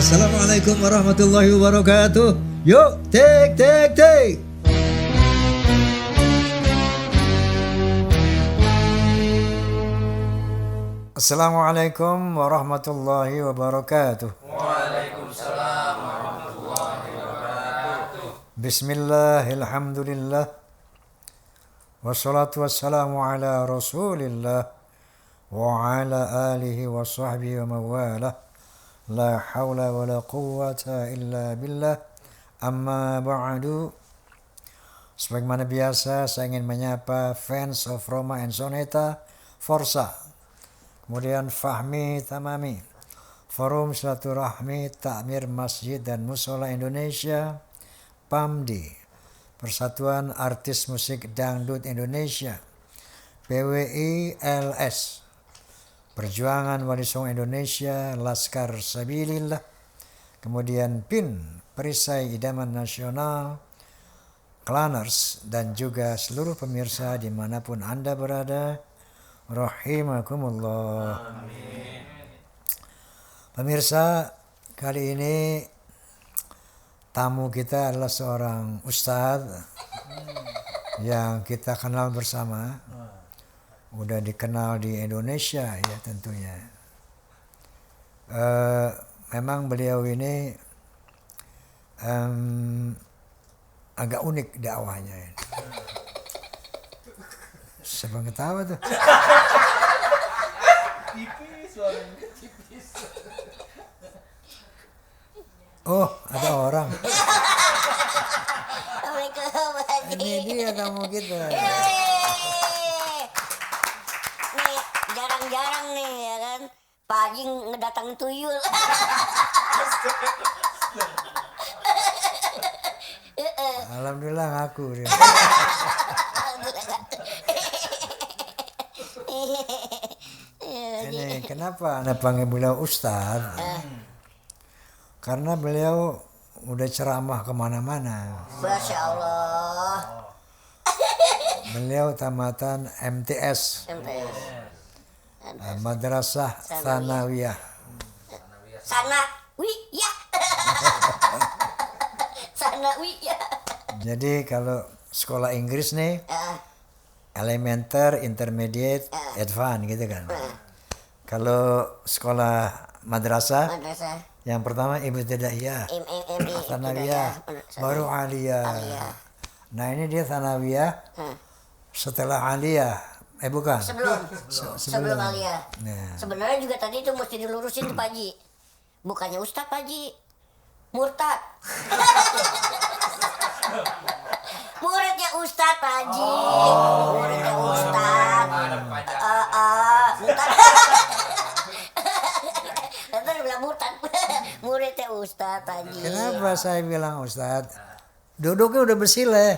Assalamualaikum warahmatullahi wabarakatuh. Yuk, tek tek tek. Assalamualaikum warahmatullahi wabarakatuh. Waalaikumsalam warahmatullahi wabarakatuh. Bismillahirrahmanirrahim. Wassalatu wassalamu ala rasulillah wa ala alihi wa sahbihi wa mawalah. La hawla wa la quwwata illa billah. Amma ba'du. Sebagaimana biasa saya ingin menyapa fans of Roma and Soneta Forza, kemudian Fahmi Tamami, Forum Silaturahmi Takmir Masjid dan Musola Indonesia, PAMDI, Persatuan Artis Musik Dangdut Indonesia, PWI LS, Perjuangan Wali Songo Indonesia, Laskar Sabilillah, kemudian PIN, Perisai Idaman Nasional, Klaners, dan juga seluruh pemirsa dimanapun Anda berada, rahimakumullah. Amin. Pemirsa, kali ini tamu kita adalah seorang ustadz yang kita kenal bersama. Udah dikenal di Indonesia ya tentunya. Memang beliau ini agak unik dakwahnya. Siapa ketawa tuh? Oh, ada orang. Ini dia tamu kita. Nih, jarang-jarang nih ya kan. Pak Haji ngedatangin tuyul. Alhamdulillah ngaku dia. Ini kenapa Anda panggil beliau Ustadz? Karena beliau udah ceramah kemana-mana. Masya Allah. Beliau tamatan MTS, Madrasah Tsanawiyah. Sanawiyah. Sanawiyah. Jadi kalau sekolah Inggris nih, elementer, intermediate, advance gitu kan. Kalau sekolah madrasah, Madrasah. yang pertama ibtidaiyah, tsanawiyah, baru aliyah. Nah ini dia tsanawiyah, setelah aliyah, bukan? Sebelum aliyah. Nah. Sebenarnya juga tadi itu mesti dilurusin tuh Pak Haji. Bukannya Ustadz Pak Haji, murtad. Muridnya Ustadz Pak Haji. Muridnya Ustadz. Ntar bilang murtad. Muridnya Ustadz Pak Haji. Kenapa saya bilang Ustadz? Duduknya udah bersila.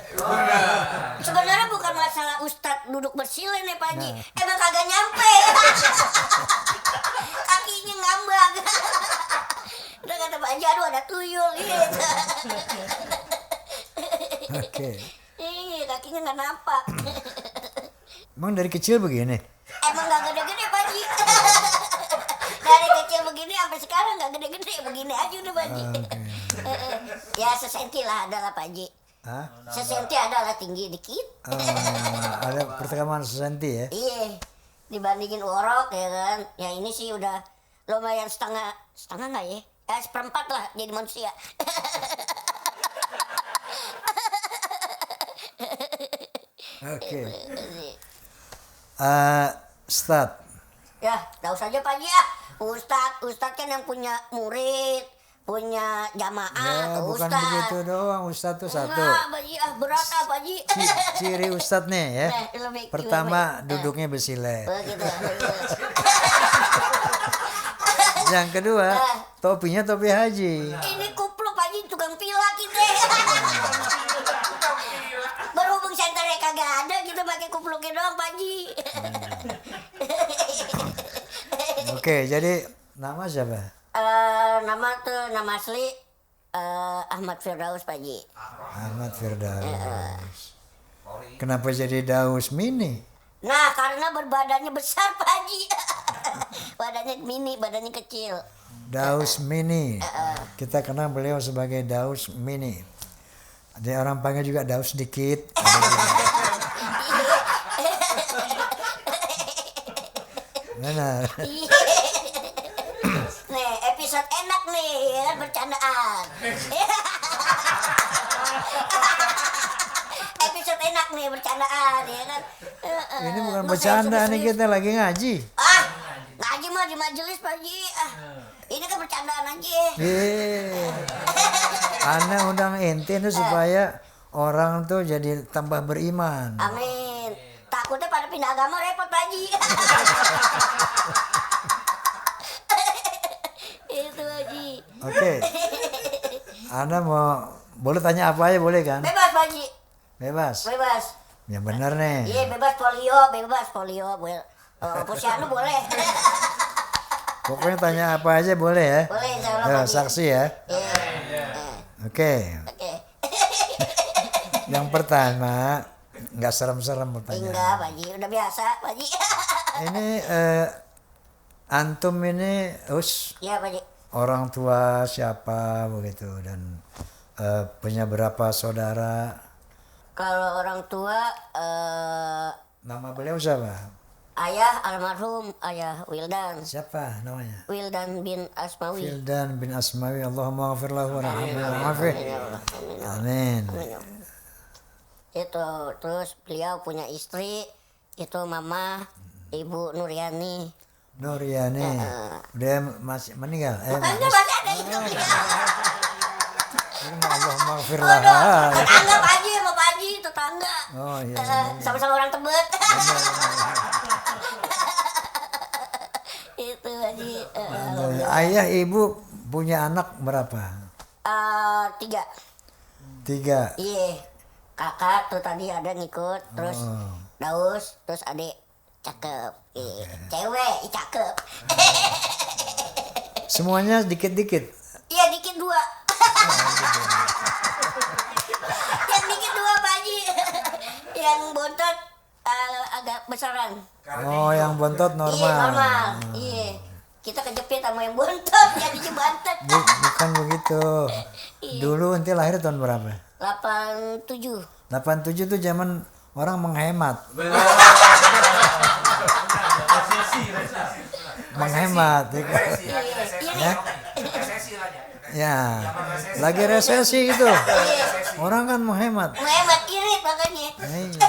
Sebenarnya bukan masalah Ustadz duduk bersila nih Pak Haji. Emang kagak nyampe. Kakinya ngambang. Udah kata Pak Haji, aduh ada tuyul gitu. Oke. Kakinya nggak nampak. Emang dari kecil begini? Emang nggak gede-gede Pak Haji. Dari kecil begini sampai sekarang nggak gede-gede, begini aja udah Pak Haji. Ya sesenti lah ada lah Pak Haji. Hah? Sesenti ada lah, tinggi dikit. Ada pertemanan sesenti ya? Iya, dibandingin orok ya kan. Ya ini sih udah lumayan setengah nggak ya? Ya seperempat lah jadi manusia. Oke. Ustadz. Ya, tahu saja Pak Haji ya. Ustadz kan yang punya murid, punya jamaah, Ya, bukan Ustadz. begitu doang. Ustadz tuh satu. Enggak, Pak Haji, berat Pak Haji. Ciri Ustadz nih ya. Lebih- Pertama lebih- duduknya bersila. Begitu. Yang kedua topinya topi haji. Ini kupluk Pak Haji, tukang pila kita. Berhubung senternya kagak ada, kita pakai kupluknya doang Pak Haji. Oke, jadi nama siapa? Nama asli Ahmad Firdaus Pak Haji. Ahmad Firdaus. Kenapa jadi Daus Mini? Nah, karena berbadannya besar Pak Haji. Badannya mini, badannya kecil. Daus Mini. Kita kenal beliau sebagai Daus Mini. Ada orang panggil juga Daus dikit. Mana? Nih, episode enak nih, ya, bercandaan. Episode enak nih, bercandaan, ya kan? Ini bukan Nggak bercanda nih, serius-serius. kita lagi ngaji. Ngaji mah di majelis Pak Haji. Ini kan bercandaan aja. Ana undang ente tuh supaya orang tuh jadi tambah beriman. Amin. Takutnya pada pindah agama repot Pak Haji. Itu Haji. Oke. Ana boleh tanya apa aja boleh kan? Bebas Pak Haji. Bebas. Bebas. Yang benar nih. Iya bebas polio. Posyandu boleh. Pokoknya tanya apa aja boleh ya. Boleh insya Allah Ya, Pak Haji. saksi ya. Iya. Oke. Oke. Yang pertama, nggak serem-serem pertanyaan. Enggak Pak Haji, udah biasa Pak Haji. Ini antum ini Iya Pak Haji. orang tua siapa begitu dan punya berapa saudara? Kalau orang tua Nama beliau siapa? ayah almarhum ayah Wildan. Siapa namanya? Wildan bin Asmawi. Wildan bin Asmawi. Allahumma ghafir lahu warhamhu wa'afih. Amin. Itu terus beliau punya istri itu mama Ibu Nuryani. Nuryani. Udah masih meninggal. Enggak masih ada itu. Allahumma ghafir Oh, laha. tetangga Pak Haji sama Pak Haji tetangga. Oh iya. Sama-sama orang Tebet. Itu Haji. Ayah ibu punya anak berapa? 3. 3. Iya. Kakak tuh tadi ada ngikut terus Daus terus adik cakep. Cewek cakep. Semuanya dikit-dikit. Iya dikit 2. Yang dikit 2 Pak Haji. Yang bontot agak besaran. Oh, yang bontot normal. Iya normal. Iya. Kita kejepit sama yang bontot jadi jebantet. Bukan begitu. Dulu ente lahir tahun berapa? 87. 87 tuh zaman orang menghemat. Menghemat. Ya kan? Iya. Ya, lagi resesi itu. Orang kan menghemat. Menghemat irit makanya. Iya.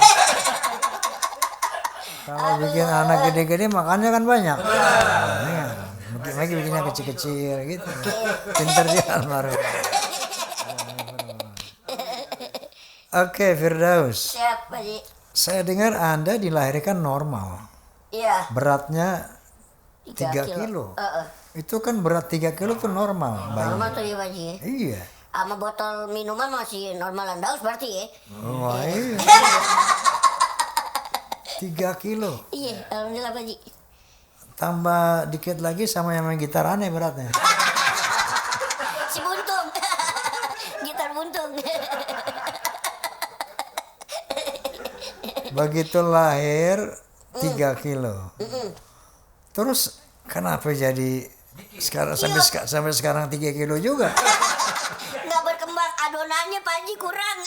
Kalau bikin anak gede-gede makannya kan banyak. Iya. Mungkin lagi bikinnya kecil-kecil gitu. Pinter dia almarhum. Oke, Firdaus. Siap Pak Haji. Saya dengar Anda dilahirkan normal. Iya. Beratnya 3 3 kilo. Itu kan berat 3 kilo tuh normal. bayi. Normal tuh ya Pak Haji. Iya. Sama botol minuman masih normalan Daus berarti ya. Wah, iya. 3 kilo. Iya, alhamdulillah Pak Haji. Tambah dikit lagi sama yang main gitar aneh beratnya. Si buntung. Gitar buntung. Begitu lahir 3 kilo. Terus kenapa jadi sekarang sampai sekarang 3 kilo juga? Nggak berkembang adonannya Pak Haji kurang.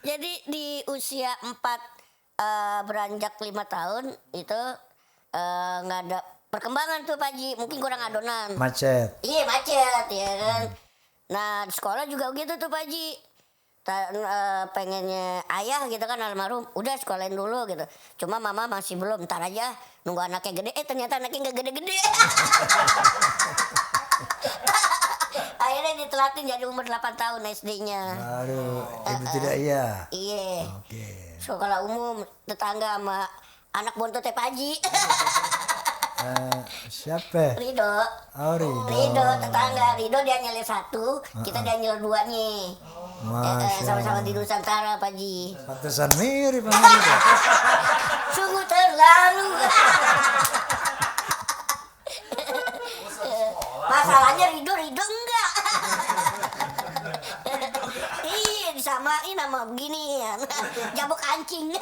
Jadi di usia 4 beranjak 5 tahun itu nggak ada perkembangan tuh Pak Haji, mungkin kurang adonan. Macet. Iya macet ya kan. Nah di sekolah juga begitu tuh Pak Haji. Pengennya ayah gitu kan almarhum, udah sekolahin dulu gitu. Cuma mama masih belum, ntar aja nunggu anaknya gede. Ternyata anaknya nggak gede-gede. Akhirnya ditelatin jadi umur 8 tahun SD-nya. Aduh, itu tidak iya. Iya. Oke. Sekolah umum tetangga sama anak bontotnya Pak Haji. Siapa? Rido. Oh, Rido tetangga. Rido dia nyelir 1, kita dia nyelir 2-nya. Sama-sama di Nusantara Pak Haji. Pantesan mirip sama Rido. Sungguh terlalu. Masalahnya Rido enggak. Iya disamain sama begini ya. Jabuk kancing.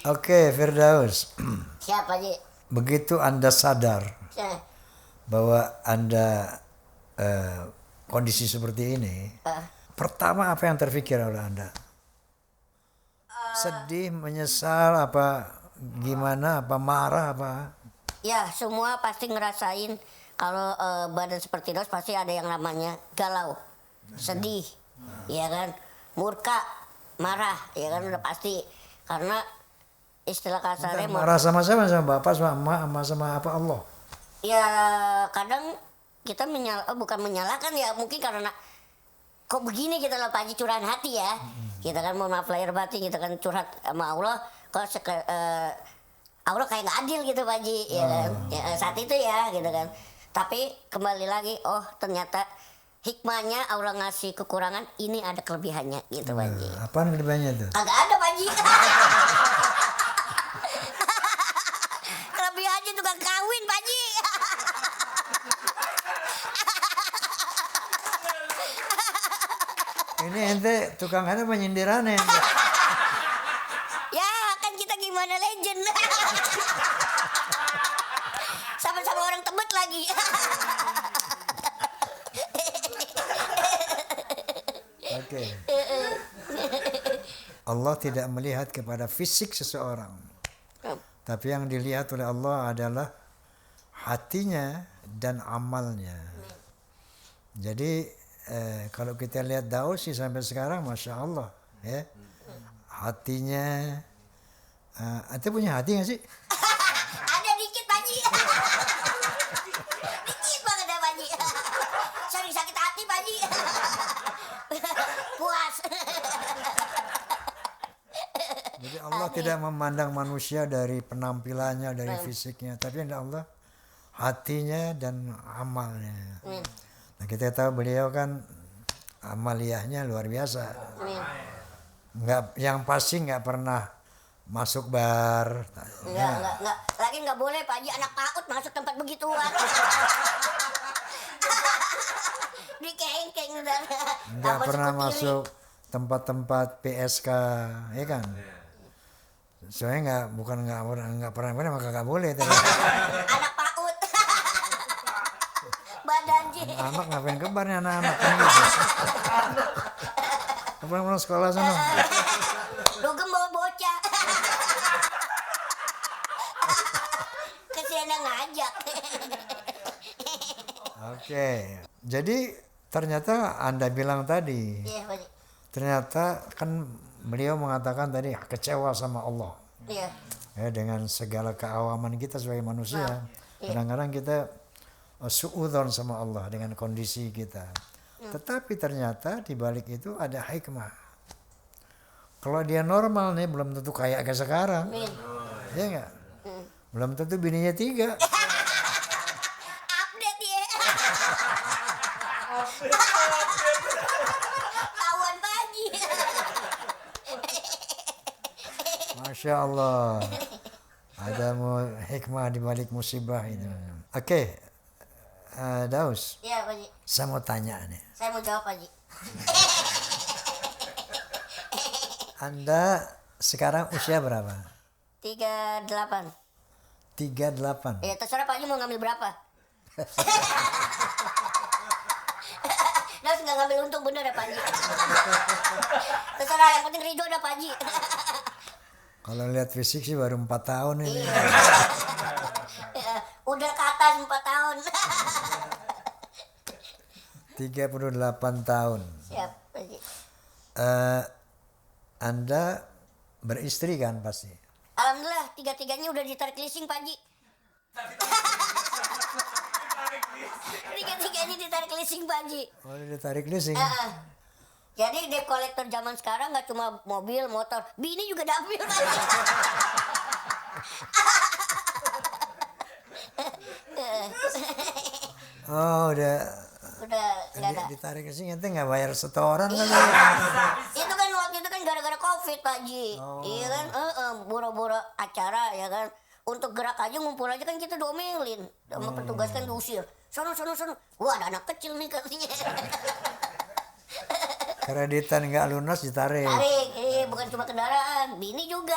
Oke, Firdaus. Siapa Ji? Begitu Anda sadar Eh, bahwa Anda kondisi seperti ini, pertama apa yang terpikir oleh Anda? Sedih, menyesal, apa gimana, apa marah, apa? Ya semua pasti ngerasain kalau badan seperti Dos pasti ada yang namanya galau, sedih, ya kan, murka, marah, ya kan udah pasti karena istilah kasarnya Marah sama siapa? Sama bapak, sama emak, sama apa Allah? ya kadang kita bukan menyalahkan ya mungkin karena kok begini kita loh Pak Haji curahan hati ya. Kita kan mau maaf lahir batin kita kan curhat sama Allah kok Allah kayak nggak adil gitu Pak Haji ya kan. Ya, saat itu ya gitu kan. Tapi kembali lagi oh ternyata hikmahnya Allah ngasih kekurangan ini ada kelebihannya gitu Pak Haji. Apaan kelebihannya itu? Agak ada Pak Haji. Kelebihannya tukang kawin Pak Haji. Ini ente tukang ada penyindirannya. Ya kan kita gimana legend. Sama-sama orang Tebet lagi. Oke. Allah tidak melihat kepada fisik seseorang. Tapi yang dilihat oleh Allah adalah hatinya dan amalnya. Jadi kalau kita lihat Daus sih sampai sekarang Masya Allah ya. Hatinya ente punya hati gak sih? Ada dikit Pak Haji. Dikit banget ya Pak Haji. Sering sakit hati Pak Haji. Puas. Jadi Allah tidak memandang manusia dari penampilannya, dari fisiknya, tapi Allah hatinya dan amalnya. Nah, kita tahu beliau kan amaliyahnya luar biasa. Yang pasti nggak pernah masuk bar. Enggak. Lagi nggak boleh Pak Haji anak PAUD masuk tempat begituan. Dikengkeng udah. Nggak pernah masuk tempat-tempat PSK, ya kan? Soalnya nggak pernah maka nggak boleh. Anak PAUD. Badan Ji. Anak ngapain ke bar nih anak-anak kan gitu. Pulang sekolah sana. Dugem bawa bocah. Kesian yang ngajak. Oke. Jadi ternyata Anda bilang tadi, Iya Pak Haji. ternyata kan beliau mengatakan tadi kecewa sama Allah. Iya. Ya, dengan segala keawaman kita sebagai manusia, kadang-kadang kita suudzon sama Allah dengan kondisi kita. Tetapi ternyata di balik itu ada hikmah. Kalau dia normal nih belum tentu kayak sekarang. Ya enggak? Belum tentu bininya 3. Update ya. Kawan Pak Haji. Masya Allah. Ada hikmah di balik musibah ini. Oke. Daus, Iya Pak Haji. saya mau tanya nih. Saya mau jawab Pak Haji. Anda sekarang usia berapa? 38. 38. Ya terserah Pak Haji mau ngambil berapa. Nas nggak ngambil untung bener ya Pak Haji. Terserah yang penting Ridho dah Pak Haji. Kalau lihat fisik sih baru 4 tahun ini. Udah ke atas 4 tahun. 38 tahun. Siap Pak Haji. Anda beristri kan pasti? Alhamdulillah 3-3-nya udah ditarik leasing Pak Haji. 3-3-nya ditarik leasing Pak Haji. Oh, ditarik leasing. Jadi debt collector zaman sekarang nggak cuma mobil, motor, bini juga diambil Pak Haji. Oh, udah Nggak ada. ditarik leasing, ente nggak bayar setoran kan? Itu kan waktu itu kan gara-gara COVID Pak Haji. Iya kan, boro-boro acara ya kan. Untuk gerak aja ngumpul aja kan kita domelin. Sama petugas kan diusir. Sono. Wah ada anak kecil nih katanya. Kreditan nggak lunas ditarik. Tarik, bukan cuma kendaraan, bini juga.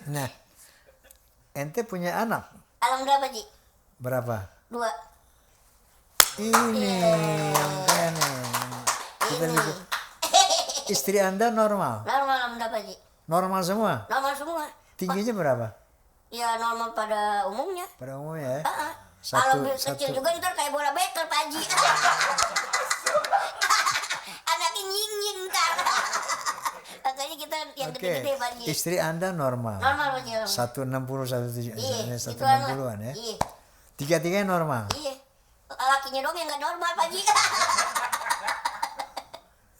Nah, ente punya anak Alhamdulillah Pak Haji. berapa? 2. Ini yang keren nih. Kita lihat. Istri Anda normal? Normal Alhamdulillah Pak Haji. Normal semua? Normal semua. Tingginya berapa? Ya normal pada umumnya. Pada umumnya ya? Kalau kecil juga ntar kayak bola bekel Pak Haji. Anaknya nying ntar. Makanya kita yang Oke, gede-gede Pak Haji. istri Anda normal? Normal Pak Haji. 160, 170, Iya, 160-an ya? Iya. Tiga-tiganya normal? Iya. Lakinya dong yang nggak normal Pak Haji.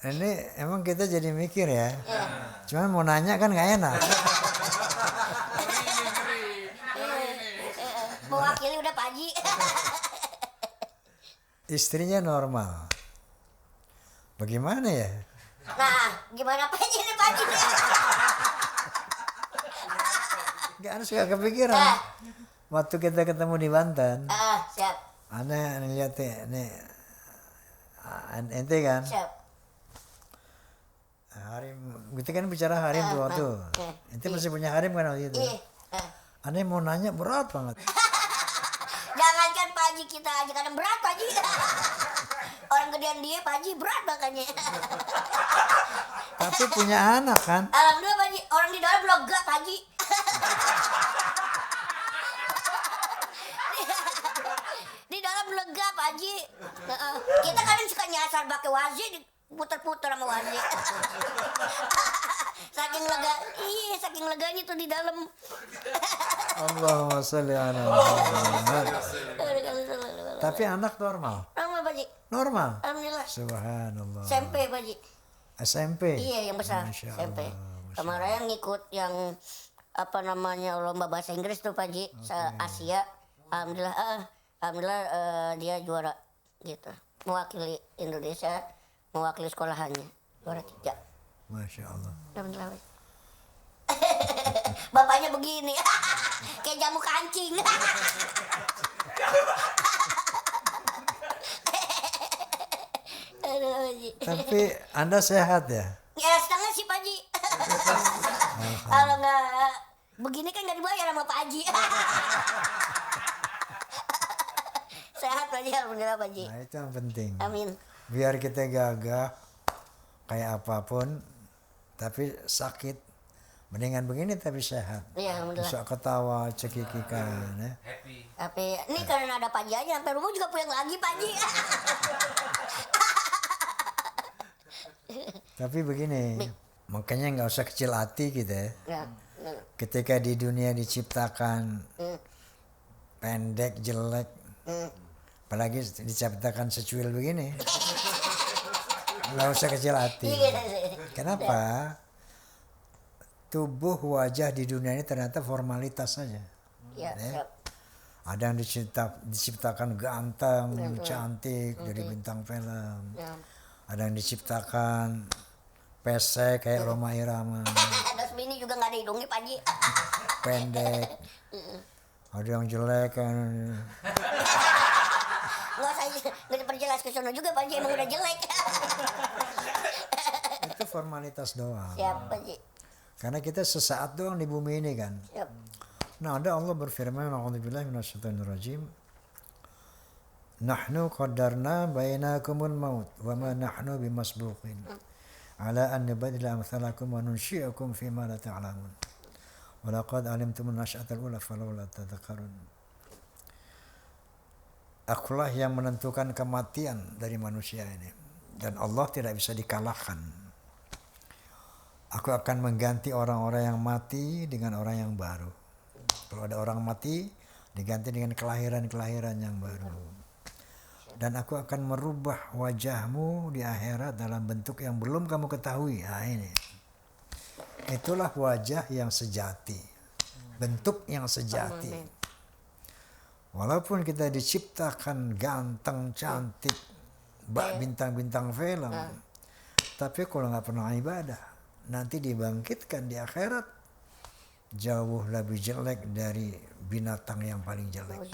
Ini emang kita jadi mikir ya. Cuman mau nanya kan nggak enak. Mewakili udah Pak Haji. Istrinya normal. Bagaimana ya? Nah, gimana Pak Haji nih Pak Haji? Gak harus gak kepikiran. Waktu kita ketemu di Banten, Siap. Anda lihat ya, nih ente kan, Siap. harim, kita kan bicara harim tuh waktu. Ente masih punya harim kan waktu itu. Iya. Anda mau nanya berat banget. Jangankan Pak Haji kita aja kadang berat Pak Haji. Orang gedean dia Pak Haji berat makanya. Tapi punya anak kan? Alhamdulillah Pak Haji, orang di dalam lega Pak Haji. Di dalam lega Pak Haji. Kita kadang suka nyasar pakai wazi, puter-puter sama wazi. Saking lega, saking leganya tuh di dalam. Allahumma sholli ala Muhammad. Tapi anak normal? Normal Pak Haji. Normal? Alhamdulillah. Subhanallah. SMP Pak Haji. SMP? Iya yang besar, Masya SMP. Allah. Kemarin ngikut yang apa namanya lomba bahasa Inggris tuh Pak Haji, Asia. Alhamdulillah, alhamdulillah dia juara gitu. Mewakili Indonesia, mewakili sekolahannya. Juara 3. Masya Allah. Alhamdulillah. Bapaknya begini, kayak jamu kancing. Aduh, Pak Haji. Tapi Anda sehat ya? Ya setengah sih Pak Haji. Kalau nggak begini kan nggak dibayar sama Pak Haji. Sehat Pak Haji, alhamdulillah Pak Haji. Nah itu yang penting. Amin. Biar kita gagah kayak apapun, tapi sakit. Mendingan begini tapi sehat. Iya alhamdulillah. Bisa ketawa, cekikikan ya. Tapi ini karena ada Pak Haji aja, sampai rumah juga pulang lagi Pak Haji. Tapi begini, makanya nggak usah kecil hati kita ya. Ya, Ketika di dunia diciptakan pendek, jelek, apalagi diciptakan secuil begini, nggak usah kecil hati. Kenapa? Tubuh wajah di dunia ini ternyata formalitas saja. ya, Ya. siap. Ada yang diciptakan ganteng, cantik dari bintang film. Ya. Ada yang diciptakan pesek kayak Roma Irama, Terus bini juga nggak ada hidungnya Pak Haji. pendek. Ada yang jelek kan. Nggak usah nggak diperjelas ke sono juga Pak Haji, emang udah jelek. Itu formalitas doang. Siap Pak Haji. Karena kita sesaat doang di bumi ini kan. Siap. Nah, ada Allah berfirman, "A'udzubillahi minasyaitonirrajim. Nahnu qaddarna bainakumul maut wa ma nahnu bimasbuqin ala an nabdila amsalakum wa nunsyi'akum fi ma la ta'lamun. Wa laqad 'alimtum an-nash'atal ula falawla tadhakkarun." Akulah yang menentukan kematian dari manusia ini dan Allah tidak bisa dikalahkan. Aku akan mengganti orang-orang yang mati dengan orang yang baru. Kalau ada orang mati, diganti dengan kelahiran-kelahiran yang baru. Dan aku akan merubah wajahmu di akhirat dalam bentuk yang belum kamu ketahui. Nah ini. Itulah wajah yang sejati. Bentuk yang sejati. Walaupun kita diciptakan ganteng, cantik, bintang-bintang film. Tapi kalau nggak pernah ibadah, nanti dibangkitkan di akhirat jauh lebih jelek dari binatang yang paling jelek.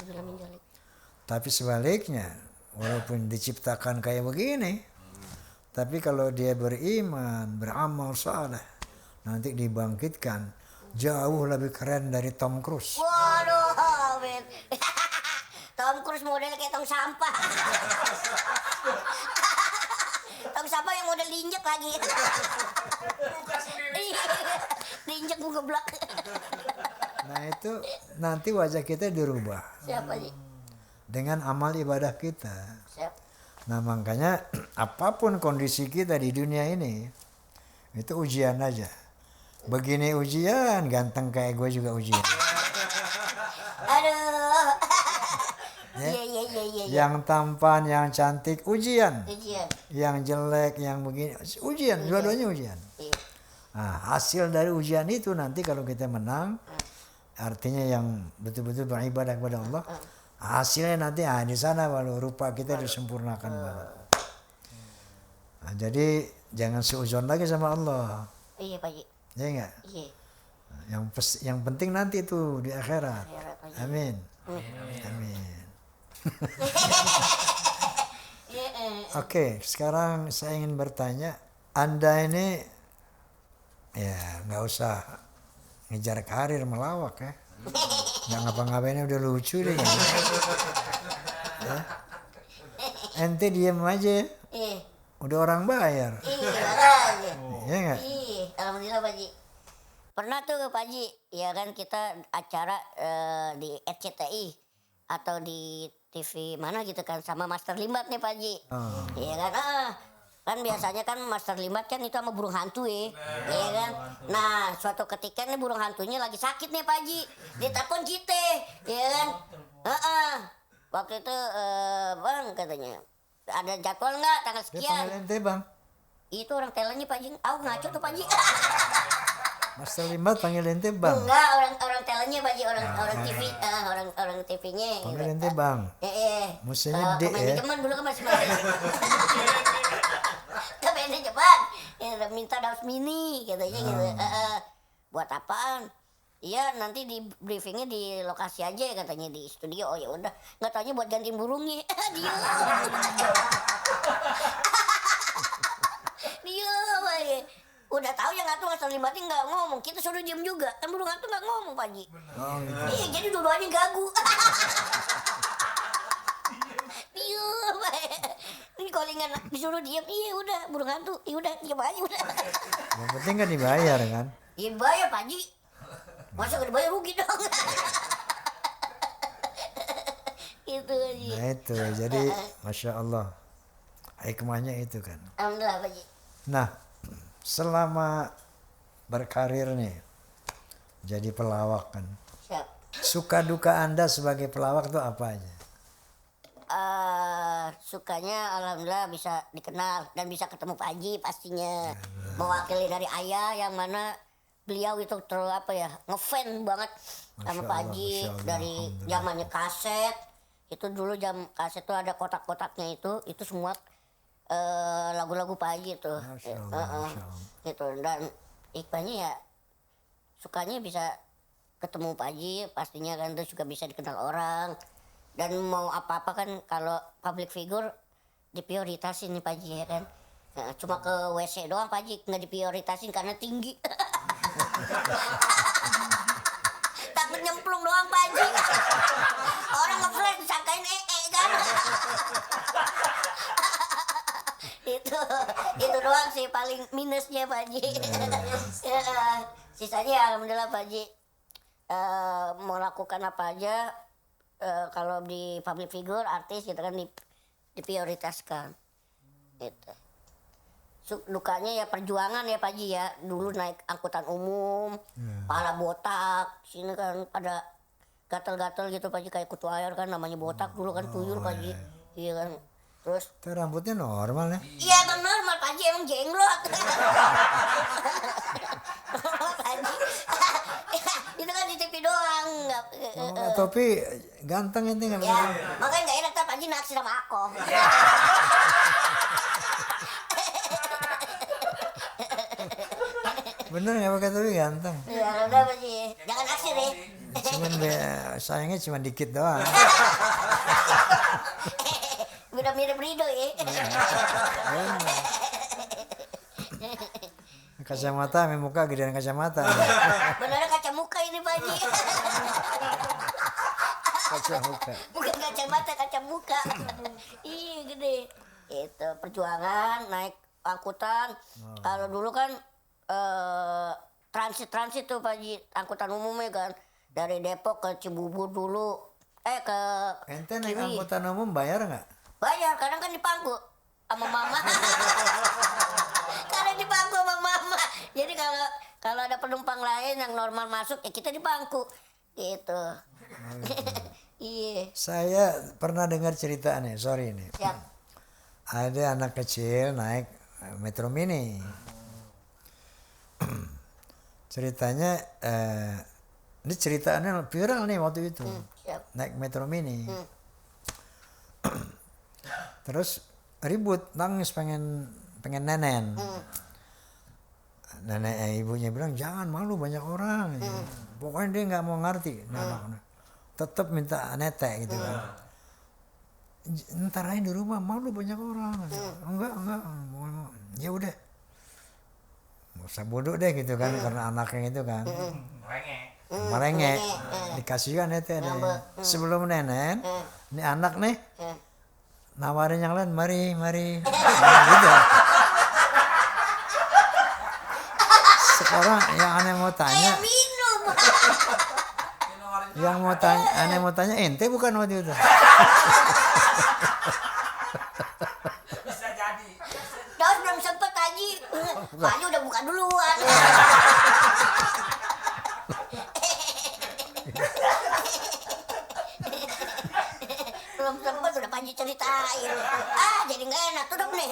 Tapi sebaliknya, walaupun diciptakan kayak begini, Tapi kalau dia beriman, beramal saleh, nanti dibangkitkan jauh lebih keren dari Tom Cruise. Waduh, men. Tom Cruise model kayak tong sampah. Tong sampah yang model diinjek lagi. Diinjek ngeblak. Nah itu nanti wajah kita dirubah Siapa sih? dengan amal ibadah kita. Siap. Nah makanya apapun kondisi kita di dunia ini, itu ujian aja. Begini ujian, ganteng kayak gue juga ujian. Aduh. Ya. Iya. Yang tampan, yang cantik, ujian. Ujian. Yang jelek, yang begini, ujian. Dua-duanya ujian. Iya. Nah, hasil dari ujian itu nanti kalau kita menang, artinya yang betul-betul beribadah kepada Allah, hasilnya nanti di sana walau rupa kita disempurnakan banget. Nah, jadi jangan seuzon lagi sama Allah. Iya, Pak Haji. Ya enggak? Iya. Yang penting nanti itu di akhirat. Akhirat, Pak Haji. Amin. Amin. Oke, sekarang saya ingin bertanya, Anda ini ya nggak usah ngejar karir melawak ya, nggak ngapa-ngapainnya udah lucu deh. Ya. Ente diem aja, Iya. udah orang bayar, Iya. ya nggak? Iya, alhamdulillah Pak Haji. Pernah tuh Pak Haji, ya kan kita acara di RCTI atau di TV mana gitu kan sama Master Limbat nih Pak Haji. Oh. Iya kan? Kan biasanya kan Master Limbat kan itu sama burung hantu ya. Iya kan? Nah, suatu ketika nih burung hantunya lagi sakit nih Pak Haji. Ditelepon kita, iya kan? Waktu itu Bang katanya, ada jadwal nggak tanggal Dia sekian? panggil ente bang, Itu orang talentnya Pak Haji. Ngaco tuh Pak Haji. Master Limbat panggil ente bang, Enggak, orang talentnya Pak Haji, orang TV, orang TV-nya. panggil ente bang. Musuhnya D ya. Manajemen dulu kan masih ke manajemen. Ya, minta daus mini katanya gitu. Buat apaan? Iya nanti di briefingnya di lokasi aja katanya di studio. Oh ya udah, nggak taunya buat gantiin burungnya. Dia. Dia. Udah tahu yang ngatu Master Limbatnya nggak ngomong, kita suruh diem juga. Kan burung ngatu nggak ngomong Pak Haji. Oh, gitu. Iya jadi dua-duanya gagu. Iya, ini callingan disuruh diem, iya udah burung hantu, iya udah diem aja udah. Yang penting kan dibayar kan. Iya bayar Pak Haji, masa gak dibayar rugi dong. Itu aja. Nah itu, jadi masya Allah, hikmahnya itu kan. Alhamdulillah Pak Haji. Nah, selama berkarir nih, jadi pelawak kan. Siap. Suka duka Anda sebagai pelawak itu apa aja? Sukanya alhamdulillah bisa dikenal dan bisa ketemu Pak Haji pastinya. Mewakili dari ayah yang mana beliau itu ngefan banget sama Pak Haji dari zamannya kaset. Itu dulu jam kaset tuh ada kotak-kotaknya itu semua lagu-lagu Pak Haji itu. Gitu dan ikhlasnya ya sukanya bisa ketemu Pak Haji pastinya kan, terus juga bisa dikenal orang. Dan mau apa-apa kan kalau public figure diprioritasin nih Pak Haji ya kan. Nah, cuma ke WC doang Pak Haji nggak diprioritasin karena tinggi. Takut nyemplung doang Pak Haji. Orang nge-flash disangkain kan. itu doang sih paling minusnya Pak Haji. Sisanya alhamdulillah Pak Haji mau lakukan apa aja. Kalau di public figure artis gitu kan diprioritaskan gitu. Dukanya ya perjuangan ya Pak Haji ya, dulu naik angkutan umum pala botak, sini kan pada gatel-gatel gitu Pak Haji kayak kutu air kan namanya botak dulu kan tuyul Pak Haji. Iya kan terus Itu rambutnya normal ya? iya emang normal Pak Haji, emang jenglot. Pak Haji. Itu kan di TV doang nggak. Topi ganteng ente nggak? Ya, makanya nggak enak Pak Haji naksir sama aku. Bener nggak pakai topi ganteng? Ya udah Pak Haji, jangan naksir ya. Cuman sayangnya cuma dikit doang. Udah mirip Rido ya. Kacamata sama muka gedean kacamata. Beneran kaca muka ini Pak Haji. Kaca muka. Bukan kacamata, kaca muka. Iya gede. Itu perjuangan naik angkutan. Kalau dulu kan transit tuh Pak Haji, angkutan umumnya kan. Dari Depok ke Cibubur dulu. Ke Ente naik Ciwi. angkutan umum bayar nggak? Bayar, kadang kan dipangku sama mama. Kadang dipangku sama mama. Jadi kalau ada penumpang lain yang normal masuk, ya kita dipangku. Gitu. Iya. Saya pernah dengar cerita nih, sorry nih. Siap. Ada anak kecil naik Metro Mini. Ceritanya, ini ceritanya viral nih waktu itu. Siap. Naik Metro Mini. Terus ribut, nangis pengen nenen. Nenek ibunya bilang jangan, malu banyak orang. Pokoknya dia nggak mau ngerti. Tetap minta netek gitu kan. Ntar aja di rumah, malu banyak orang. Enggak. Ya udah. Nggak usah bodoh deh gitu kan, karena anaknya itu kan. Merengek. Dikasihkan netek deh. Sebelum nenen, ini anak nih nawarin yang lain, mari. Nah, gitu. Sekarang yang aneh mau tanya, Minum. aneh mau tanya ente bukan waktu itu. Bisa jadi. Daus belum sempet Haji. Pak Haji udah buka duluan. Belum sempet udah Pak Haji ceritain. Jadi nggak enak tutup nih.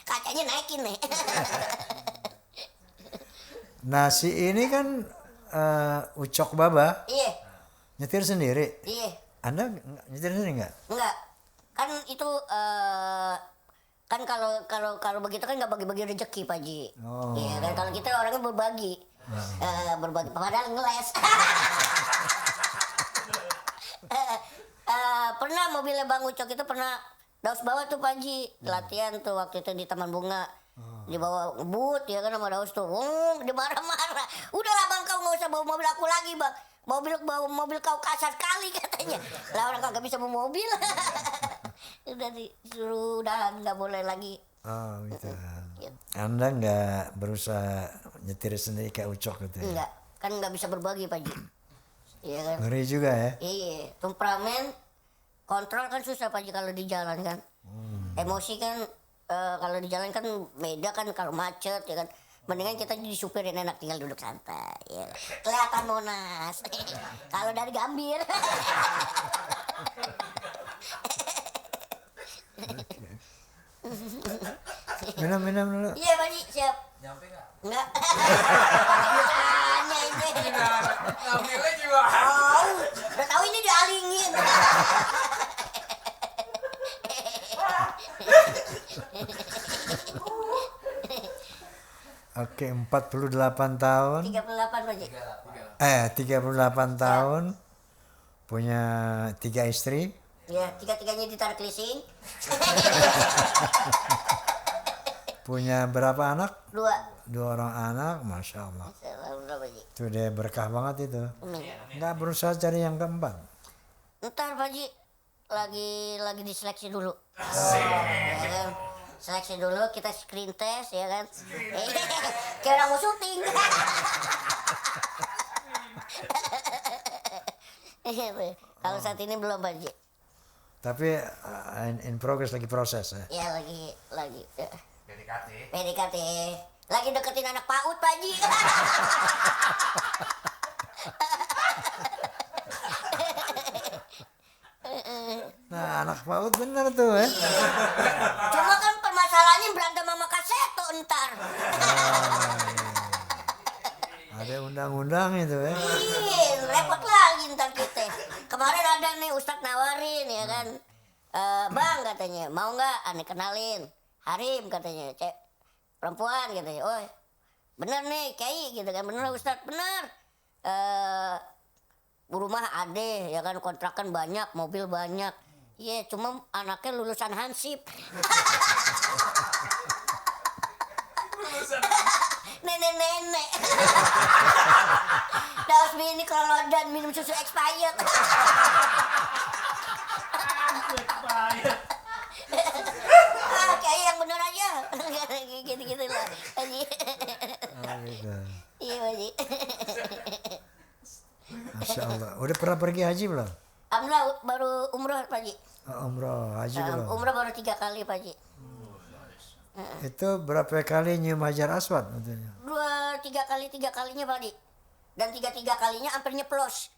Kacanya naikin nih. Nah si ini kan Ucok Baba Iya, nyetir sendiri. iya. Anda nyetir sendiri nggak? Enggak. Kan itu kan kalau begitu kan nggak bagi-bagi rezeki Pak Haji. Oh. Iya kan kalau kita orangnya berbagi. Berbagi padahal ngeles. Pernah mobilnya Bang Ucok itu pernah Daus bawa tuh Pak Haji latihan tuh waktu itu di Taman Bunga. Dibawa ngebut ya kan sama Daus tuh. Dia marah-marah. Udahlah Bang, kau nggak usah bawa mobil aku lagi Bang. Bawa mobil kau kasar sekali katanya. Lah orang kagak bisa bawa mobil. Udah disuruh udah nggak boleh lagi. Oh gitu. Gitu. Anda nggak berusaha nyetir sendiri kayak Ucok gitu ya? Enggak, kan nggak bisa berbagi Pak Haji. Iya kan? Ngeri juga ya? Iya, temperamen kontrol kan susah Pak Haji kalau di jalan kan. Emosi kan kalau di jalan kan beda kan kalau macet ya kan. Mendingan kita disupirin enak, tinggal duduk santai. Ya. Kelihatan Monas. Kalau dari Gambir. Minum dulu. Iya Pak Haji, siap. Nyampe nggak? Enggak. Tanya ini. Nyampe juga. Oh, udah tahu ini dialingin. Oke, 48 tahun. 38 Pak Haji. 38 tahun. Punya 3 istri. Ya, tiga-tiganya ditarik leasing. Punya berapa anak? 2. 2 orang anak, Masya Allah. Alhamdulillah Pak Haji. Itu dia berkah banget itu. Amin. Nggak berusaha cari yang keempat. Ntar Pak Haji lagi diseleksi dulu. Ya kan? Seleksi dulu, kita screen test ya kan. Kayak orang mau syuting. Kalau saat ini belum Pak Haji. Tapi in progress, lagi proses ya. Ya lagi. PDKT. PDKT. Lagi deketin anak PAUD Pak Haji. Nah anak PAUD bener tuh ya. Cuma kan permasalahannya berantem sama Kaseto ntar. Ada undang-undang itu ya. Iya, repot lagi ntar kita. Kemarin ada nih Ustadz nawarin ya kan. Bang katanya, mau nggak aneh kenalin Harim katanya, cek perempuan katanya. Oh bener nih Kiai gitu kan, bener Ustadz bener. Rumah ade ya kan, kontrakan banyak, mobil banyak. Iya, cuma anaknya lulusan Hansip. dan minum susu expired. Kayak yang bener aja. Gitu-gitu lah. Haji. Oh, gitu. Iya, Haji. Masya Allah. Udah pernah pergi haji belum? Alhamdulillah baru umroh, Pak Haji. Umroh, haji belum? Umroh baru 3 kali, Pak Haji. Itu berapa kali nyium Hajar Aswad? 3 kalinya, Pak Haji. Dan 3 kalinya hampir nyeplos.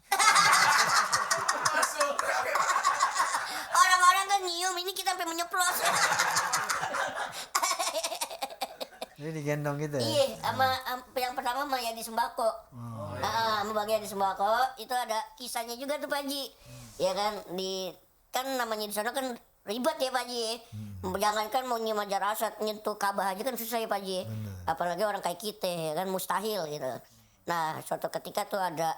Orang-orang kan nyium, ini kita sampai menyeplos. Jadi digendong gitu ya? Iya, sama yang pertama sama Yadi Sembako. Sama Bang Yadi Sembako itu ada kisahnya juga tuh Pak Haji. Ya kan kan namanya di sana kan ribet ya Pak Haji. Jangankan mau nyium Hajar Aswad, nyentuh Ka'bah aja kan susah ya Pak Haji. Apalagi orang kayak kita ya kan mustahil gitu. Nah, suatu ketika tuh ada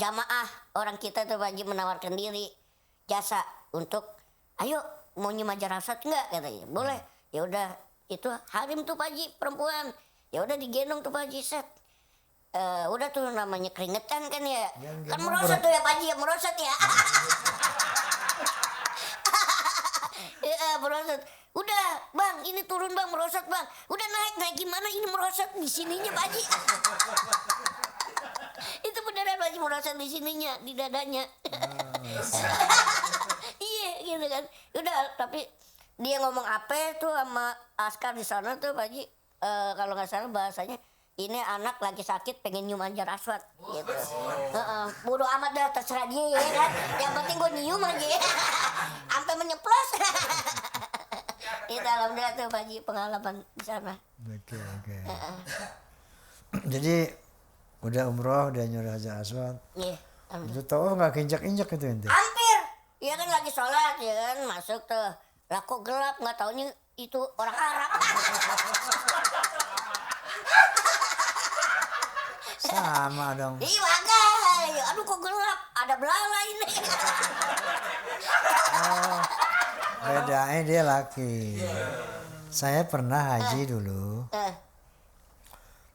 jamaah orang kita tuh Pak Haji menawarkan diri jasa untuk ayo mau nyium Hajar Aswad enggak katanya. Boleh. Ya udah itu harim tuh Pak Haji perempuan. Ya udah digendong tuh Pak Haji set. Udah tuh namanya keringetan kan ya. Kan merosot tuh ya Pak Haji, merosot ya. Merosot. Udah, Bang, ini turun Bang, merosot Bang. Udah naik gimana ini merosot di sininya Pak Haji. Itu beneran Pak Haji merosot di sininya, di dadanya. Iya gitu kan. Udah, tapi dia ngomong apa tuh sama askar di sana tuh Pak Haji. Kalau nggak salah bahasanya ini anak lagi sakit pengen nyium Hajar Aswad gitu. Bodo amat dah terserah dia ya kan. Yang penting gue nyium aja. Sampai menyeplos. Itu alhamdulillah tuh Pak Haji pengalaman di sana. Oke. Jadi udah umroh, udah nyuruh Hajar Aswad. Iya. Itu tahu nggak injak itu ente? Hampir. Iya kan lagi sholat ya kan masuk tuh. Lah kok gelap nggak taunya itu orang Arab. Sama dong. Ih wagai. Aduh kok gelap. Ada belala ini. Bedanya dia laki. Saya pernah haji dulu.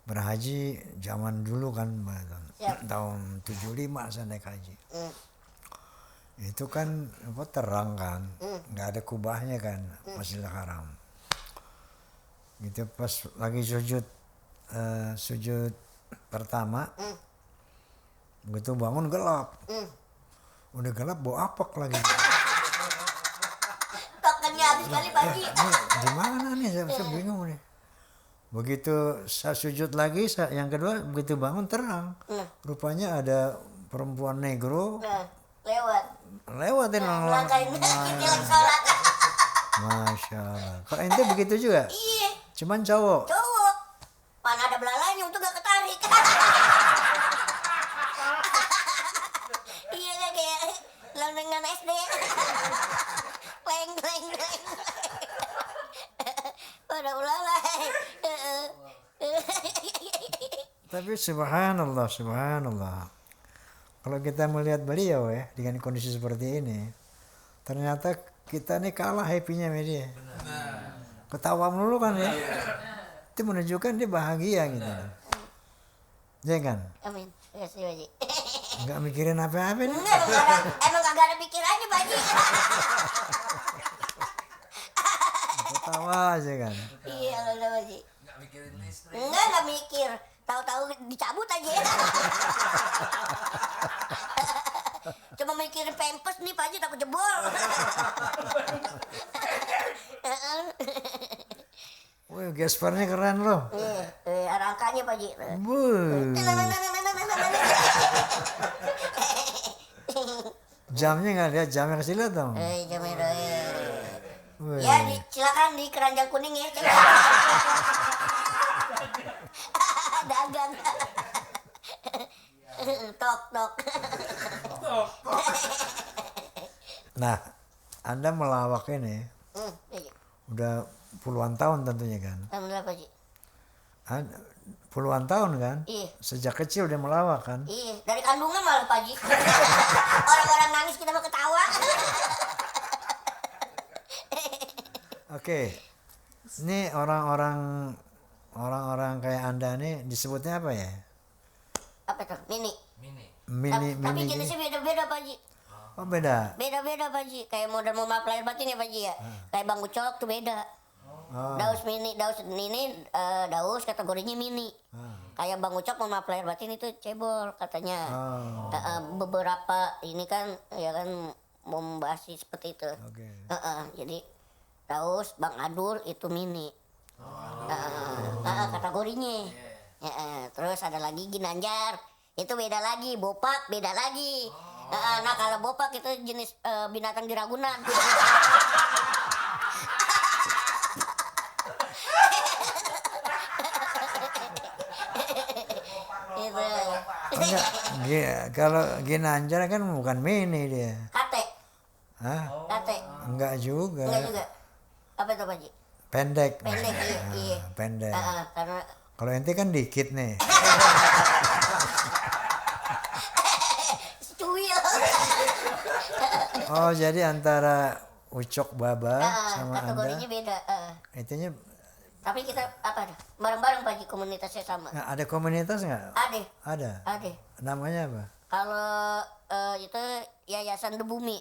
Berhaji zaman dulu kan tahun 75 saya naik haji. Itu kan terang kan, nggak ada kubahnya kan, Masjidil Haram. Gitu pas lagi sujud pertama, begitu bangun gelap. Udah gelap bau apek lagi. Tokennya habis kali Pak Haji. Ini di mana nih? Saya bingung nih. Begitu saya sujud lagi, yang kedua begitu bangun terang. Rupanya ada perempuan negro lewatin langkahin kita lagi sholat. Masya Allah. Kalau ente begitu juga? Iya. Cuman cowok? Cowok. Mana ada belalanya untuk gak ketarik. Iya kan kayak dengan SD. Leng. Pada ulala. Tapi subhanallah. Kalau kita melihat beliau ya dengan kondisi seperti ini, ternyata kita nih kalah happy-nya sama dia. Ketawa melulu kan ya. Itu menunjukkan dia bahagia gitu. Ya kan? Amin. Ya sih Pak Haji. Enggak mikirin apa-apa nih. Emang kagak ada pikirannya Pak Haji. Ketawa aja kan. Iya Pak Haji. Nggak mikirin istri. Enggak mikir. Tahu-tahu dicabut aja. Cuma mikirin pampers nih Pak Haji takut jebol. Wih, gespernya keren loh. Rangkanya Pak Haji. Wuh. Jamnya nggak lihat, jamnya kasih lihat dong. Jamnya Wih. ya silakan di keranjang kuning ya. Dagang. Tok. Nah, Anda melawak ini Iya. udah puluhan tahun tentunya kan? Alhamdulillah Pak Haji. Puluhan tahun kan? Iya. Sejak kecil dia melawak kan? Iya, dari kandungan malah Pak Haji. Orang-orang nangis kita mau ketawa. Oke. Ini orang-orang kayak Anda nih disebutnya apa ya? Apa tuh? Mini. Mini Tapi gini. jenisnya beda-beda Pak Haji. Oh beda. Beda-beda Pak Haji. Kayak model maaf lahir batin ya Pak Haji ya. Kayak Bang Ucok tuh beda. Oh. Daus mini, daus ini daus kategorinya mini. Kayak Bang Ucok maaf lahir batin itu cebol katanya. Oh. Beberapa ini kan ya kan membahas seperti itu. Oke. Jadi daus Bang Adul itu mini. Kategorinya. Terus ada lagi Ginanjar. Itu beda lagi, bopak beda lagi. Nah kalau bopak itu jenis binatang di Ragunan. Itu. Enggak, kalau Ginanjar kan bukan mini dia. Kate, Hah? kate. Enggak juga. Enggak juga. Apa itu Pak Haji? Pendek. Pendek, iya. Pendek. Karena Kalau ente kan dikit nih. cuil. Oh, jadi antara Ucok Baba sama Kategorinya Anda beda. itunya Tapi kita apa? Bareng-barang Pak Haji, komunitasnya sama. ada komunitas nggak? Ada, Ada. ada. Namanya apa? Kalau itu Yayasan The Bumi,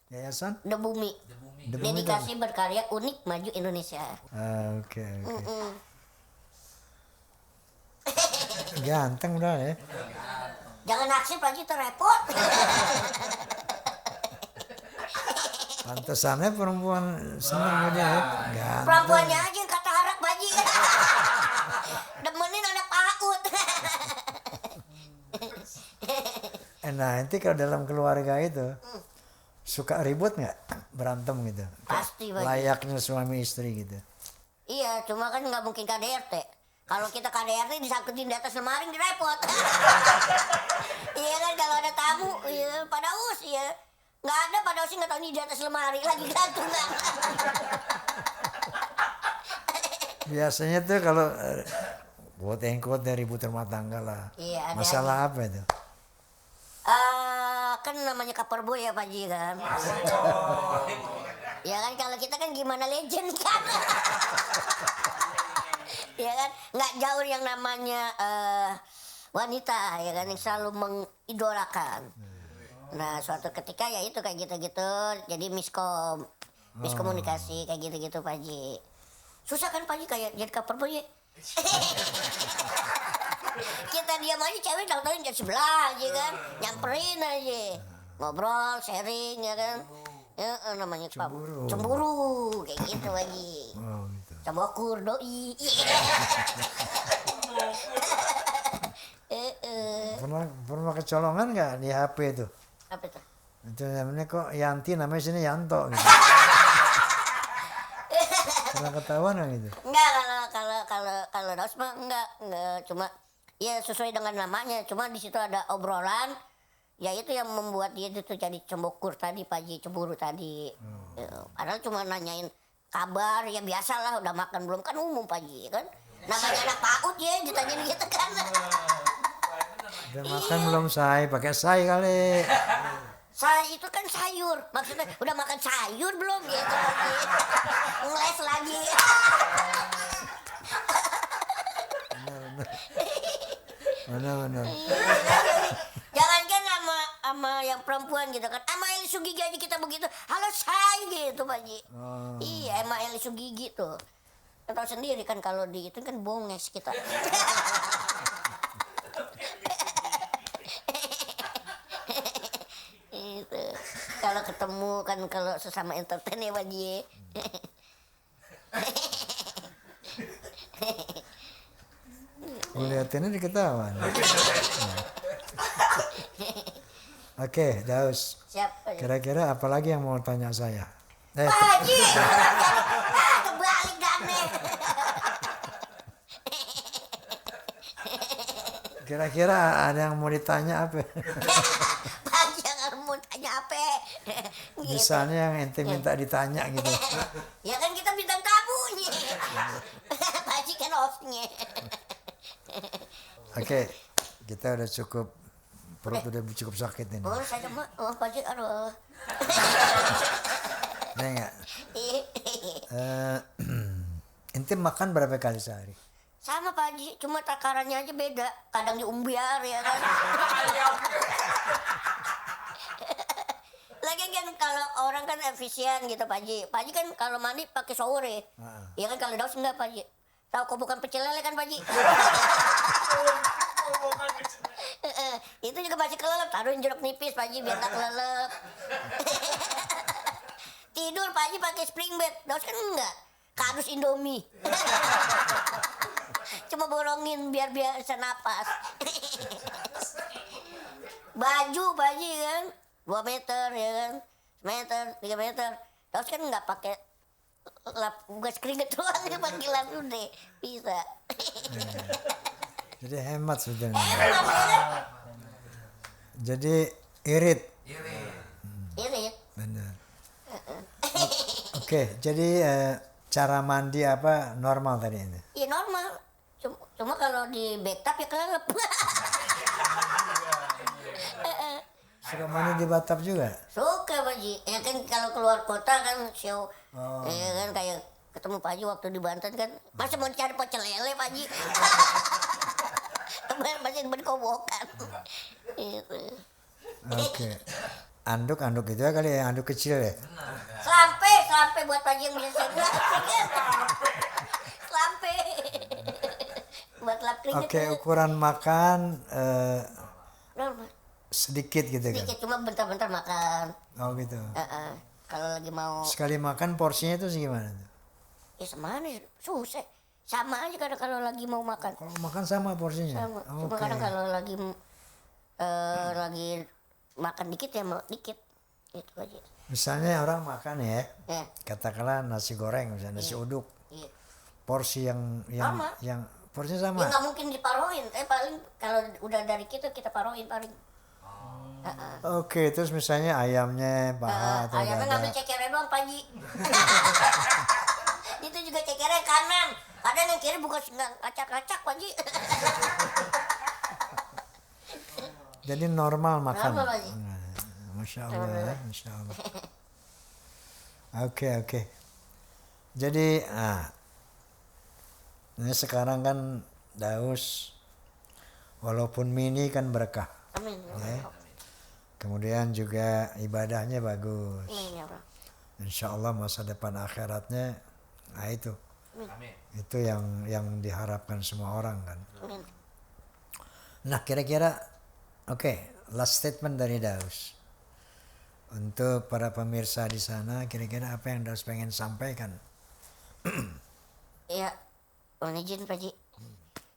Yayasan? The Bumi. The Bumi Dedikasi berkarya unik maju Indonesia. Oke. Ganteng udah ya. Jangan naksir Pak Haji, terrepot. Pantesannya perempuan senang aja ya. Ganteng. Perempuannya aja yang kata harap Pak Haji. Demenin anak PAUD. Nah, nanti kalau dalam keluarga itu suka ribut nggak? Berantem gitu? Pasti Pak Haji. Layaknya suami istri gitu. Iya, cuma kan nggak mungkin KDRT. Kalau kita KDRT disangkutin di atas lemari direpot. Iya kan kalau ada tamu, iya, pada us ya. Nggak ada pada us nggak tahu nih di atas lemari lagi gantungan. Biasanya tuh kalau quote and quote dari ribut rumah tangga lah. Iya, ada Masalah apa itu? Kan namanya cover boy ya Pak Ji kan. Ya kan kalau kita kan gimana legend kan. Ya kan nggak jauh yang namanya wanita ya kan yang selalu mengidolakan. Nah suatu ketika ya itu kayak gitu-gitu jadi miskomunikasi kayak gitu-gitu Pak Ji. Susah kan Pak Ji kayak jadi cover boy ya. Kita diam aja cewek datangin jam sebelah aja kan nyamperin aja ngobrol sharing ya kan ya namanya cemburu kayak gitu lagi Oh, gitu. cembokur doi. Pernah kecolongan nggak di HP itu? Apa tuh? Itu namanya kok Yanti, namanya sini Yanto gitu. Pernah ketahuan nggak gitu? Enggak, kalau Daus mah enggak cuma ya sesuai dengan namanya, cuma di situ ada obrolan ya itu yang membuat dia itu jadi cembokur tadi Pak Ji, cemburu tadi. Ya, padahal cuma nanyain kabar ya biasalah udah makan belum kan umum Pak Ji kan. Namanya anak PAUD ya ditanyain gitu kan. Udah makan belum say? Pakai say kali. Saya itu kan sayur, maksudnya udah makan sayur belum gitu lagi. Ngeles lagi. Benar. Jangankan sama yang perempuan gitu kan, sama Eli Sugigi aja kita begitu, halo say gitu Pak Ji. Oh. Iya, sama Eli Sugigi tuh. Kan tahu sendiri kan kalau di itu kan bonges kita. Itu. Kalau ketemu kan kalau sesama entertain ya Pak Ji. Lihatinnya diketahuan. Oke, Daus. Siapa? Kira-kira apa lagi yang mau tanya saya? Pak Haji, kebalik dane. Kira-kira ada yang mau ditanya apa? Pak Haji jangan mau tanya apa. Gitu. Misalnya yang ente minta ditanya gitu. Ya kan kita bintang tamunya. Pak Haji kan hostnya. Oke, kita udah cukup, perut udah cukup sakit ini. Oh saya mah, Pak Haji aduh. Nih enggak? Ente makan berapa kali sehari? Sama Pak Haji, cuma takarannya aja beda. Kadang di umbiar ya kan. Lagian kan kalau orang kan efisien gitu Pak Haji. Pak Haji kan kalau mandi pakai shower ya. Iya kan kalau Daus enggak Pak Haji. Tahu kok bukan pecel lele kan Pak Haji. Itu juga masih kelelep, taruhin jeruk nipis Pak Haji biar tak kelelep. Tidur Pak Haji pakai spring bed, Daus kan enggak. Kardus Indomie. Cuma bolongin biar bisa napas. Baju Pak Haji kan 2 meter ya kan, meter, 3 meter. Daus kan nggak pakai lap gas keringet doang, dia pakai lap udah bisa. Jadi hemat sebenarnya. Enak ya. Jadi irit. Irit. Benar. Oke, jadi cara mandi apa normal tadi ini? Iya normal. Cuma kalau di bathtub ya kelelep. Suka mandi di bathtub juga? Suka Pak Haji. Ya kan kalau keluar kota kan show. Ya kan kayak ketemu Pak Haji waktu di Banten kan. Masa mau cari pecel lele Pak Haji. Masih berkobokan. Gitu. Oke. Anduk itu ya kali ya, anduk kecil ya? Sampai buat Pak Haji yang bisa saya. Sampai. Buat lap keringet. Oke, ukuran makan Normal. sedikit gitu kan? Sedikit cuma bentar-bentar makan. Oh gitu. Kalau lagi mau Sekali makan porsinya itu segimana tuh? ya semana susah. Sama aja kadang kalau lagi mau makan. Kalau makan sama porsinya? Sama. Cuma Oke. kadang kalau lagi makan dikit ya mau dikit. Itu aja. Misalnya orang makan ya, Ya. katakanlah nasi goreng, misalnya nasi uduk, Iya. porsi yang Sama. porsinya Ya sama. nggak mungkin diparoin. Paling kalau udah dari kita paroin paling. Oke, terus misalnya ayamnya paha atau Ayamnya dada. ngambil cekernya doang Pak Haji. Itu juga cekernya kanan. Kadang yang kiri bukan ngacak-ngacak Pak Haji. Jadi normal makan. Normal, Pak Haji. Masya Allah, Masya Allah. Oke. Jadi, ini sekarang kan Daus, walaupun mini kan berkah. Amin. Ya. Kemudian juga ibadahnya bagus. Amin ya Allah. Insya Allah masa depan akhiratnya, itu. Amin. Itu yang diharapkan semua orang kan. Amin. Nah kira-kira, oke, last statement dari Daus. Untuk para pemirsa di sana, kira-kira apa yang Daus pengen sampaikan? Iya, mohon izin Pak Haji.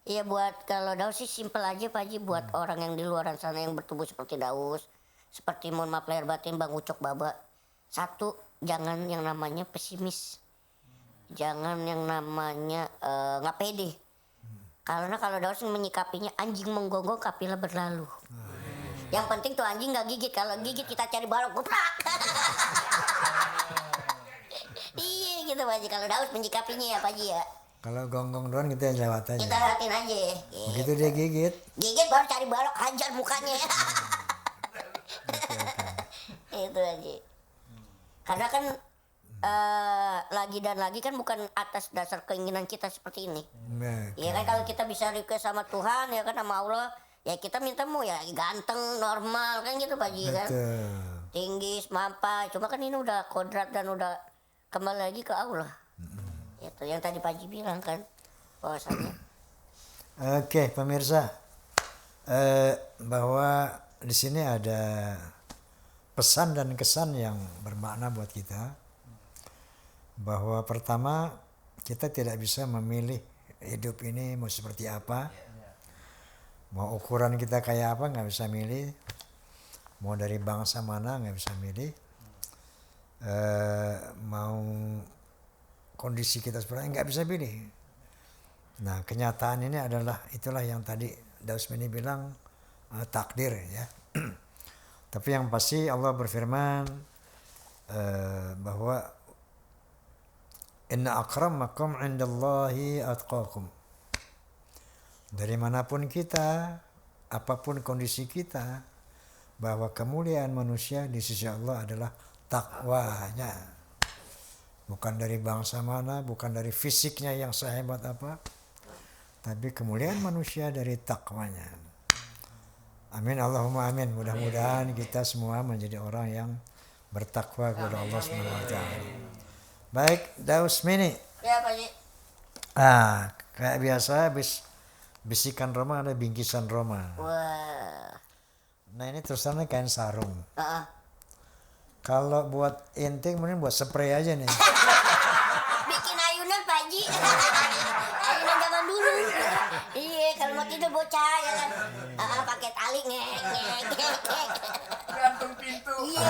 Iya buat kalau Daus sih simpel aja Pak Haji buat orang yang di luaran sana yang bertubuh seperti Daus, seperti mohon maaf lahir batin Bang Ucok Baba. Satu, jangan yang namanya pesimis, jangan yang namanya nggak pede. Karena kalau Daus menyikapinya anjing menggonggong kapilah berlalu. Yang penting tuh anjing nggak gigit, kalau gigit kita cari balok guprak. Iya gitu Pak Haji, kalau Daus menyikapinya ya Pak Haji ya. Kalau gonggong doang kita lewat aja. Kita liatin aja. Begitu dia gigit, Gigit baru cari balok hajar mukanya. Itu aja. Karena kan lagi dan lagi kan bukan atas dasar keinginan kita seperti ini. nah, Ya kan kalau kita bisa request sama Tuhan ya kan sama Allah, ya kita minta mau ya ganteng, normal kan gitu Pak Haji kan. betul. Tinggi, semampai. Cuma kan ini udah kodrat dan udah kembali lagi ke Allah. Itu yang tadi Pak Haji bilang kan bahwasanya. Oke, pemirsa, bahwa di sini ada pesan dan kesan yang bermakna buat kita. Bahwa pertama, kita tidak bisa memilih hidup ini mau seperti apa. Mau ukuran kita kayak apa nggak bisa milih. Mau dari bangsa mana nggak bisa milih. Mau kondisi kita seperti nggak bisa pilih. Nah kenyataan ini itulah yang tadi Daus Mini bilang takdir ya. Tapi yang pasti Allah berfirman bahwa inna akramakum indallahi atqakum. Dari manapun kita, apapun kondisi kita, bahwa kemuliaan manusia di sisi Allah adalah takwanya. Bukan dari bangsa mana, bukan dari fisiknya yang sehebat apa, tapi kemuliaan manusia dari takwanya. Amin Allahumma amin. Mudah-mudahan kita semua menjadi orang yang bertakwa kepada Allah Subhanahu wa taala. Baik, Daus Mini. Ya Pak Haji. Kayak biasa habis bisikan Roma ada bingkisan Roma. Wah. Nah, ini terusannya kain sarung. Heeh. Kalau buat inti mending buat spray aja nih. Bikin ayunan Pak Haji. Ayunan zaman dulu. Iya, kalau mau tidur bocah ya kan. Pakai tali ngek. Gantung pintu. Iya.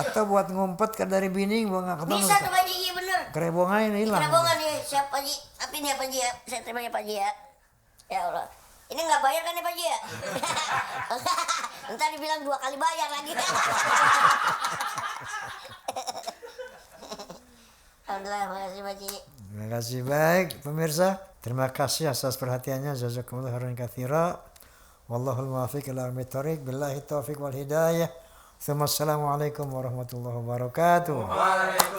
Atau buat ngumpet ke dari bini gua nggak ketemu. Bisa tuh Pak Haji, iya bener. Kerebongan ini hilang. Kenapa nih? Siap Pak Haji. Tapi nih ya Pak Haji ya. Saya terima ya Pak Haji ya. Ya Allah. Ini nggak bayar kan ya Pak Haji ya? Ntar dibilang 2 kali bayar lagi. Alhamdulillah, makasih Pak Haji. Terima kasih. Baik pemirsa, terima kasih atas perhatiannya. Jazakumullah khairan katsira. Wallahul muwaffiq ila aqwamit thoriq. Billahi taufiq wal hidayah. Assalamualaikum warahmatullahi wabarakatuh. Waalaikumsalam.